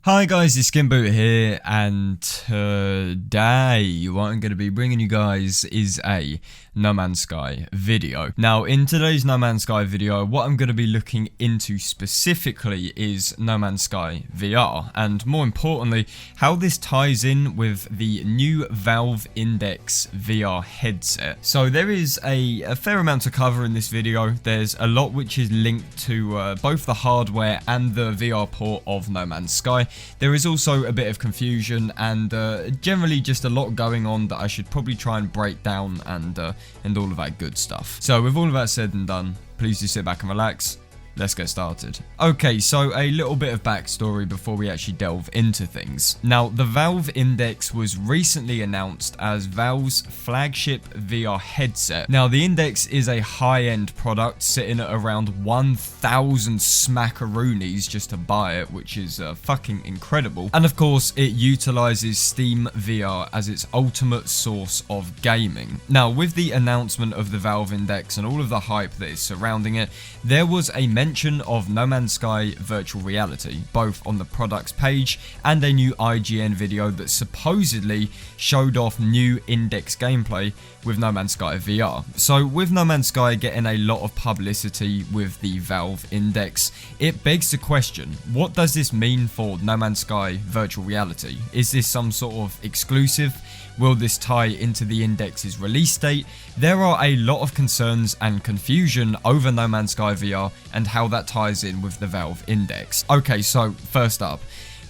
Hi guys, it's SkintBoot here, and today what I'm going to be bringing you guys is a No Man's Sky video. Now, in today's No Man's Sky video, what I'm going to be looking into specifically is No Man's Sky VR, and more importantly, how this ties in with the new Valve Index VR headset. So there is a fair amount to cover in this video. There's a lot which is linked to both the hardware and the VR port of No Man's Sky. There is also a bit of confusion and generally just a lot going on that I should probably try and break down and all of that good stuff. So with all of that said and done, please do sit back and relax. Let's get started. Okay, so a little bit of backstory before we actually delve into things. Now, the Valve Index was recently announced as Valve's flagship VR headset. Now, the Index is a high-end product sitting at around 1,000 smackaroonies just to buy it, which is fucking incredible. And of course, it utilizes Steam VR as its ultimate source of gaming. Now, with the announcement of the Valve Index and all of the hype that is surrounding it, there was a mention of No Man's Sky virtual reality, both on the products page and a new IGN video that supposedly showed off new Index gameplay with No Man's Sky VR. So with No Man's Sky getting a lot of publicity with the Valve Index, it begs the question, what does this mean for No Man's Sky virtual reality? Is this some sort of exclusive? Will this tie into the Index's release date? There are a lot of concerns and confusion over No Man's Sky VR and how that ties in with the Valve Index. Okay, so first up,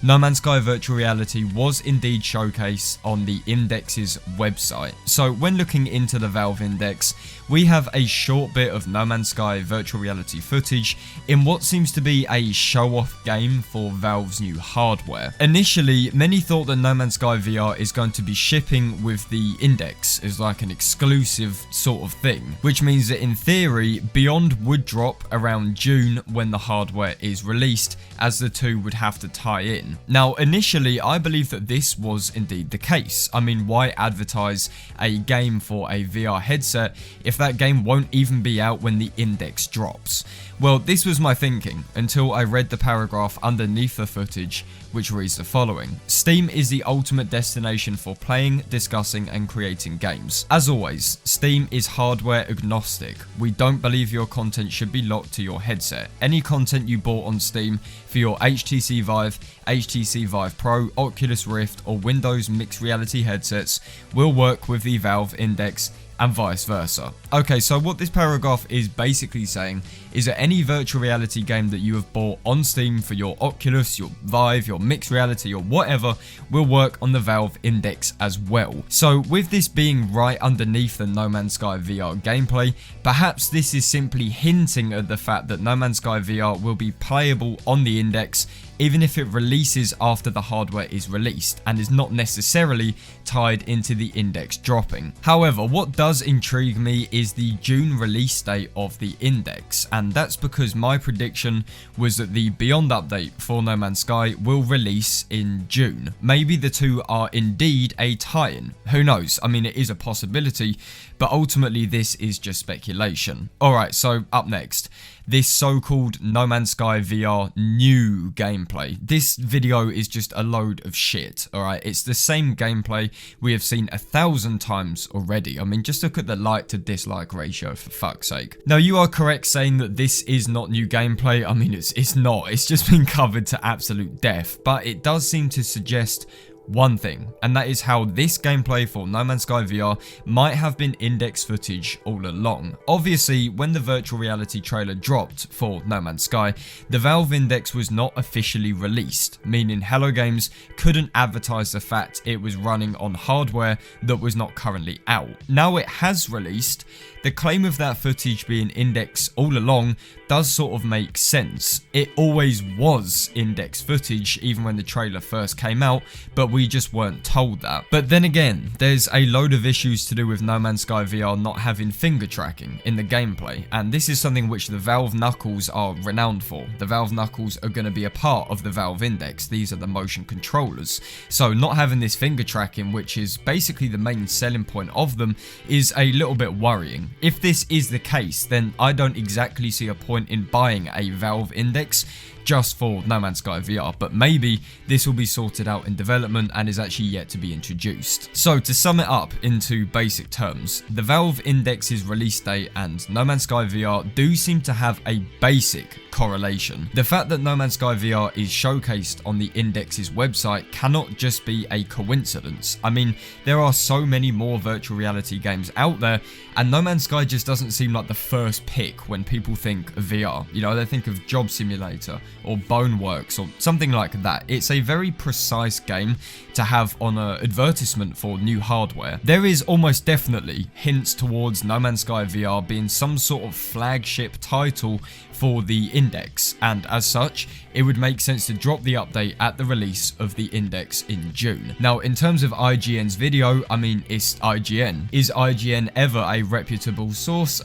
No Man's Sky Virtual Reality was indeed showcased on the Index's website. So when looking into the Valve Index, we have a short bit of No Man's Sky Virtual Reality footage in what seems to be a show-off game for Valve's new hardware. Initially, many thought that No Man's Sky VR is going to be shipping with the Index as like an exclusive sort of thing, which means that in theory, Beyond would drop around June when the hardware is released, as the two would have to tie in. Now, initially, I believe that this was indeed the case. I mean, why advertise a game for a VR headset if that game won't even be out when the Index drops? Well, this was my thinking until I read the paragraph underneath the footage, which reads the following: Steam is the ultimate destination for playing, discussing, and creating games. As always, Steam is hardware agnostic. We don't believe your content should be locked to your headset. Any content you bought on Steam for your HTC Vive, HTC Vive Pro, Oculus Rift, or Windows mixed reality headsets will work with the Valve Index and vice versa. Okay, so what this paragraph is basically saying is that any virtual reality game that you have bought on Steam for your Oculus, your Vive, your mixed reality, or whatever will work on the Valve Index as well. So with this being right underneath the No Man's Sky VR gameplay, perhaps this is simply hinting at the fact that No Man's Sky VR will be playable on the Index even if it releases after the hardware is released and is not necessarily tied into the Index dropping. However, what does intrigue me is the June release date of the Index, and that's because my prediction was that the Beyond update for No Man's Sky will release in June. Maybe the two are indeed a tie-in. Who knows? I mean, it is a possibility, but ultimately this is just speculation. Alright, so up next, this so-called No Man's Sky VR new gameplay. This video is just a load of shit, alright? It's the same gameplay we have seen 1,000 times already. I mean, just look at the like to dislike ratio, for fuck's sake. Now, you are correct saying that this is not new gameplay. I mean, it's not. It's just been covered to absolute death, but it does seem to suggest one thing, and that is how this gameplay for No Man's Sky VR might have been Index footage all along. Obviously, when the virtual reality trailer dropped for No Man's Sky, the Valve Index was not officially released, meaning Hello Games couldn't advertise the fact it was running on hardware that was not currently out. Now it has released, the claim of that footage being Index all along does sort of make sense. It always was Index footage even when the trailer first came out, but we just weren't told that. But then again, there's a load of issues to do with No Man's Sky VR not having finger tracking in the gameplay, and this is something which the Valve Knuckles are renowned for. The Valve Knuckles are going to be a part of the Valve Index. These are the motion controllers. So not having this finger tracking, which is basically the main selling point of them, is a little bit worrying. If this is the case, then I don't exactly see a point in buying a Valve Index just for No Man's Sky VR, but maybe this will be sorted out in development and is actually yet to be introduced. So to sum it up into basic terms, the Valve Index's release date and No Man's Sky VR do seem to have a basic correlation. The fact that No Man's Sky VR is showcased on the Index's website cannot just be a coincidence. I mean, there are so many more virtual reality games out there, and No Man's Sky just doesn't seem like the first pick when people think of VR. You know, they think of Job Simulator or Boneworks or something like that. It's a very precise game to have on an advertisement for new hardware. There is almost definitely hints towards No Man's Sky VR being some sort of flagship title for the Index, and as such, it would make sense to drop the update at the release of the Index in June. Now, in terms of IGN's video, I mean, it's IGN. Is IGN ever a reputable source?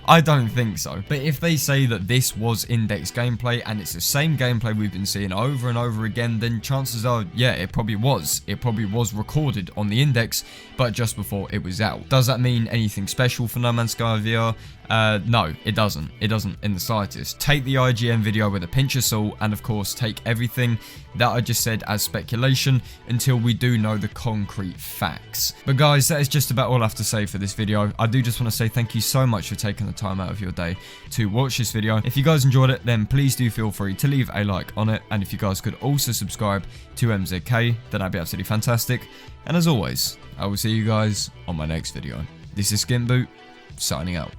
I don't think so. But if they say that this was Index gameplay and it's the same gameplay we've been seeing over and over again, then chances are, yeah, it probably was. It probably was recorded on the Index, but just before it was out. Does that mean anything special for No Man's Sky VR? No, it doesn't. It doesn't in the slightest. Take the IGN video with a pinch of salt, and of course take everything that I just said as speculation until we do know the concrete facts. But guys, that is just about all I have to say for this video. I do just want to say thank you so much for taking the time out of your day to watch this video. If you guys enjoyed it, then please do feel free to leave a like on it, and if you guys could also subscribe to MZK, then that'd be absolutely fantastic. And as always, I will see you guys on my next video. This is SkintBoot, signing out.